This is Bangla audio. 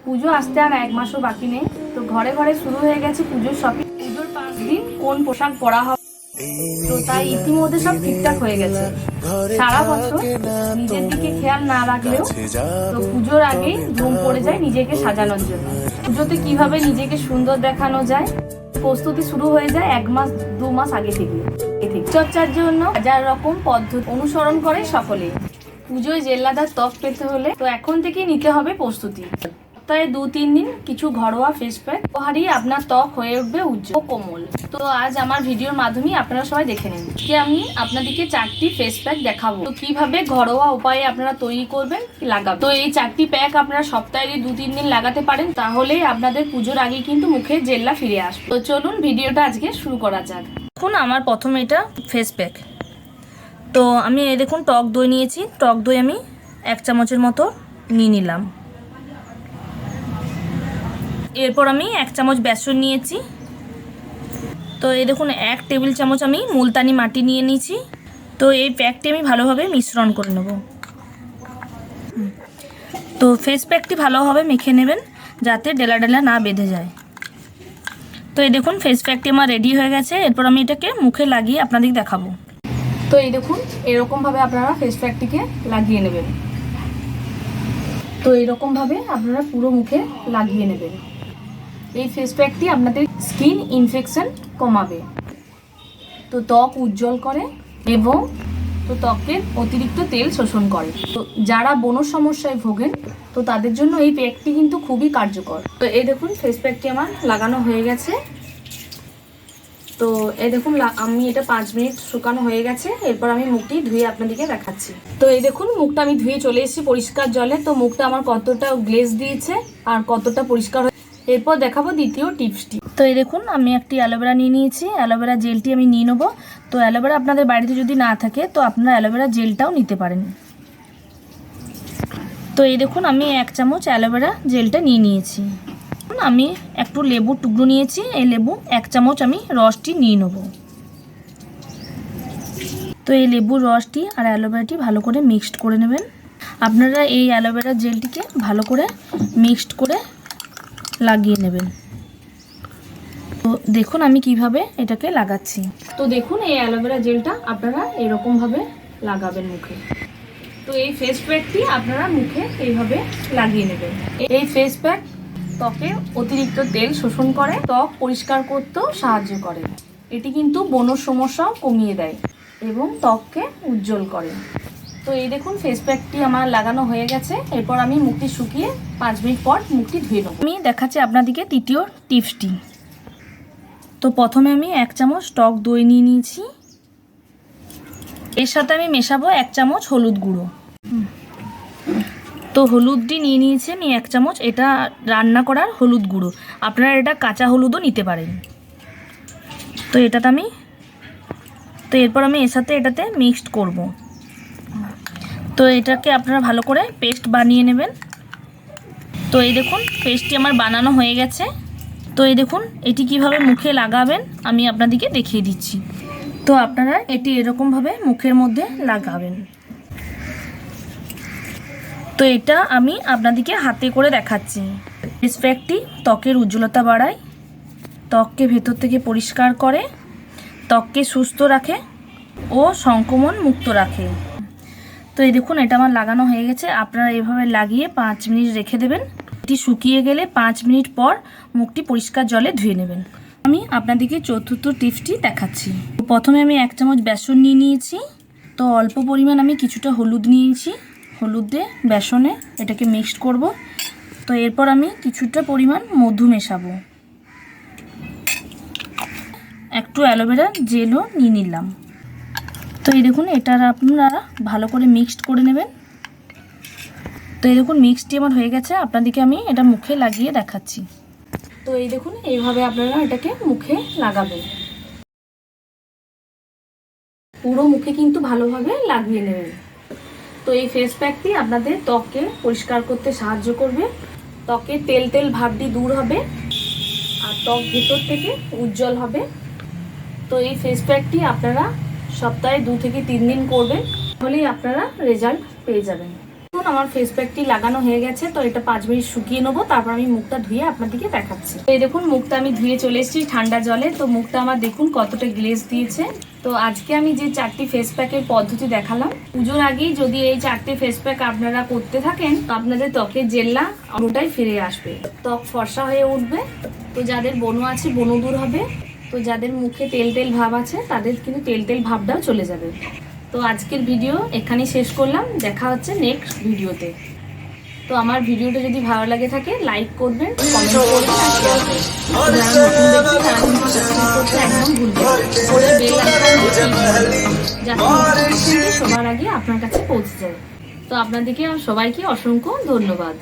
পুজো আসতে আর 1 মাসও বাকি নেই। তো ঘরে ঘরে শুরু হয়ে গেছে পুজোর শপিং। পুজোর 5 দিন কোন পোশাক পরা হবে, তো তাই ইতিমধ্যে সব ঠিকঠাক হয়ে গেছে। সারা বছর নিজের দিকে খেয়াল না রাখলেও তো পুজোর আগেই ধুম পড়ে যায় নিজেকে সাজানোর জন্য। পুজোতে কিভাবে নিজেকে সুন্দর দেখানো যায় প্রস্তুতি শুরু হয়ে যায় 1 মাস 2 মাস আগে থেকে। চর্চার জন্য হাজার রকম পদ্ধতি অনুসরণ করে সকলে। পুজোয় জেল্লাদার ত্বক পেতে হলে তো এখন থেকেই নিতে হবে প্রস্তুতি। সপ্তাহে 2-3 দিন কিছু ঘরোয়া ফেস প্যাক হারিয়ে আপনার ত্বক হয়ে উঠবে উজ্জ্বল ও কোমল। তো আজ আমার ভিডিওর মাধ্যমে আপনারা সবাই দেখে নিন যে আমি আপনাদেরকে 4টি ফেস প্যাক দেখাবো, তো কিভাবে ঘরোয়া উপায়ে আপনারা তৈরি করবেন লাগাবেন। তো এই 4টি প্যাক আপনারা সপ্তাহে 2-3 দিন লাগাতে পারেন, তাহলে আপনাদের পুজোর আগে কিন্তু মুখের জেল্লা ফিরে আসবে। তো চলুন ভিডিওটা আজকে শুরু করা যাক। দেখুন আমার প্রথমে এটা ফেস প্যাক। তো আমি এই দেখুন টক দই নিয়েছি। টক দই আমি 1 চামচের মতো নিয়ে নিলাম। এরপর আমি 1 চামচ বেসন নিয়েছি। তো এই দেখুন 1 টেবিল চামচ আমি মুলতানি মাটি নিয়ে নিয়েছি। তো এই প্যাকটি আমি ভালোভাবে মিশ্রণ করে নেব। তো ফেস প্যাকটি ভালোভাবে মেখে নেবেন যাতে ডেলা ডেলা না বেঁধে যায়। তো এই দেখুন ফেস প্যাকটি আমার রেডি হয়ে গেছে। এরপর আমি এটাকে মুখে লাগিয়ে আপনাদের দেখাবো। তো এই দেখুন এরকমভাবে আপনারা ফেস প্যাকটিকে লাগিয়ে নেবেন। তো এরকমভাবে আপনারা পুরো মুখে লাগিয়ে নেবেন। এই ফেস প্যাকটি আপনাদের স্কিন ইনফেকশন কমাবে, তো ত্বক উজ্জ্বল করে এবং তো ত্বকের অতিরিক্ত তেল শোষণ করে। তো যারা ব্রণ সমস্যায় ভোগেন তো তাদের জন্য এই প্যাকটি কিন্তু খুবই কার্যকর। তো এই দেখুন ফেস প্যাকটি আমার লাগানো হয়ে গেছে। তো এই দেখুন আমি এটা 5 মিনিট শুকানো হয়ে গেছে। এরপর আমি মুখটি ধুয়ে আপনাদেরকে দেখাচ্ছি। তো এই দেখুন মুখটা আমি ধুয়ে চলে এসেছি পরিষ্কার জলে। তো মুখটা আমার কতটা গ্লেজ দিয়েছে আর কতটা পরিষ্কার। এরপর দেখাবো দ্বিতীয় টিপসটি। তো এই দেখুন আমি একটি অ্যালোভেরা নিয়ে নিয়েছি। অ্যালোভেরা জেলটি আমি নিয়ে নেবো। তো অ্যালোভেরা আপনাদের বাড়িতে যদি না থাকে তো আপনারা অ্যালোভেরা জেলটাও নিতে পারেন। তো এই দেখুন আমি 1 চামচ অ্যালোভেরা জেলটা নিয়ে নিয়েছি। আমি একটু লেবুর টুকরো নিয়েছি। এই লেবু 1 চামচ আমি রসটি নিয়ে নেব। তো এই লেবুর রসটি আর অ্যালোভেরাটি ভালো করে মিক্সড করে নেবেন। আপনারা এই অ্যালোভেরা জেলটিকে ভালো করে মিক্সড করে লাগিয়ে নেবেন। তো দেখুন আমি কিভাবে এটাকে লাগাচ্ছি। তো দেখুন এই অ্যালোভেরা জেলটা আপনারা এরকমভাবে লাগাবেন মুখে। তো এই ফেস প্যাকটি আপনারা মুখে এইভাবে লাগিয়ে নেবেন। এই ফেস প্যাক ত্বকে অতিরিক্ত তেল শোষণ করে, ত্বক পরিষ্কার করতেও সাহায্য করে। এটি কিন্তু ব্রণ সমস্যাও কমিয়ে দেয় এবং ত্বককে উজ্জ্বল করে। তো এই দেখুন ফেস প্যাকটি আমার লাগানো হয়ে গেছে। এরপর আমি মুখটি শুকিয়ে 5 মিনিট পর মুখটি ধুয়ে নেব। আমি দেখাচ্ছি আপনাদেরকে তৃতীয় টিপসটি। তো প্রথমে আমি 1 চামচ টক দই নিয়ে নিয়েছি। এর সাথে আমি মেশাবো 1 চামচ হলুদ গুঁড়ো। তো হলুদটি নিয়ে নিয়েছি আমি 1 চামচ। এটা রান্না করার হলুদ গুঁড়ো, আপনারা এটা কাঁচা হলুদও নিতে পারেন। তো এরপর আমি এর সাথে এটাতে মিক্সড করব। তো এটাকে আপনারা ভালো করে পেস্ট বানিয়ে নেবেন। তো এই দেখুন পেস্টটি আমার বানানো হয়ে গেছে। তো এই দেখুন এটি কিভাবে মুখে লাগাবেন আমি আপনাদেরকে দেখিয়ে দিচ্ছি। তো আপনারা এটি এরকমভাবে মুখের মধ্যে লাগাবেন। তো এটা আমি আপনাদেরকে হাতে করে দেখাচ্ছি। ফেস প্যাকটি ত্বকের উজ্জ্বলতা বাড়ায়, ত্বককে ভেতর থেকে পরিষ্কার করে, ত্বককে সুস্থ রাখে ও সংক্রমণ মুক্ত রাখে। তো এই দেখুন এটা আমার লাগানো হয়ে গেছে। আপনারা এভাবে লাগিয়ে 5 মিনিট রেখে দেবেন। এটি শুকিয়ে গেলে 5 মিনিট পর মুখটি পরিষ্কার জলে ধুয়ে নেবেন। আমি আপনাদেরকে চতুর্থ টিপসটি দেখাচ্ছি। প্রথমে আমি 1 চামচ বেসন নিয়ে নিয়েছি। তো অল্প পরিমাণ আমি কিছুটা হলুদ নিয়েছি। হলুদ দিয়ে বেসনে এটাকে মিক্সড করব। তো এরপর আমি কিছুটা পরিমাণ মধু মেশাবো। একটু অ্যালোভেরা জেলও নিয়ে নিলাম। তো এই দেখুন এটা আপনারা ভালো করে মিক্সড করে নেবেন। তো এই দেখুন মিক্সটি আমার হয়ে গেছে। আপনাদেরকে আমি এটা মুখে লাগিয়ে দেখাচ্ছি। তো এই দেখুন এইভাবে আপনারা এটাকে মুখে লাগাবেন। পুরো মুখে কিন্তু ভালোভাবে লাগিয়ে নেবেন। তো এই ফেস প্যাকটি আপনাদের ত্বককে পরিষ্কার করতে সাহায্য করবে, ত্বকের তেল তেল ভাবটি দূর হবে আর ত্বক ভেতর থেকে উজ্জ্বল হবে। তো এই ফেস প্যাকটি আপনারা সপ্তাহে 2 থেকে 3 দিন করবেন, তাহলেই আপনারা রেজাল্ট পেয়ে যাবেন। আমার ফেস প্যাকটি লাগানো হয়ে গেছে, তো এটা 5 মিনিট শুকিয়ে নেবো, তারপর আমি মুখটা ধুয়ে আপনাদেরকে দেখাচ্ছি। এই দেখুন মুখটা আমি ধুয়ে চলে এসেছি ঠান্ডা জলে। তো মুখটা আমার দেখুন কতটা গ্লেজ দিয়েছে। তো আজকে আমি যে 4টি ফেস প্যাকের পদ্ধতি দেখালাম, পুজোর আগেই যদি এই 4টে ফেস প্যাক আপনারা করতে থাকেন তো আপনাদের ত্বকের জেল্লা ওটাই ফিরে আসবে, ত্বক ফর্সা হয়ে উঠবে। তো যাদের বনু আছে বনু দূর হবে, তো যাদের মুখে তেল তেল ভাব আছে তাদের কিন্তু তেল তেল ভাবটাও চলে যাবে। তো আজকের ভিডিও এখানেই শেষ করলাম, দেখা হচ্ছে নেক্সট ভিডিওতে। তো আমার ভিডিওটা যদি ভালো লাগে থাকে লাইক করবেন, কমেন্ট করবেন আর শেয়ার করবেন। যারা নতুন দেখছি তারা কিন্তু সাবস্ক্রাইব করতে একদম ভুলবেন না। করে বেল আইকনটি ক্লিক করবেন যাতে নোটিফিকেশনটি সবার আগে আপনার কাছে পৌঁছে যায়। তো আপনাদেরকে সবাইকে অসংখ্য ধন্যবাদ।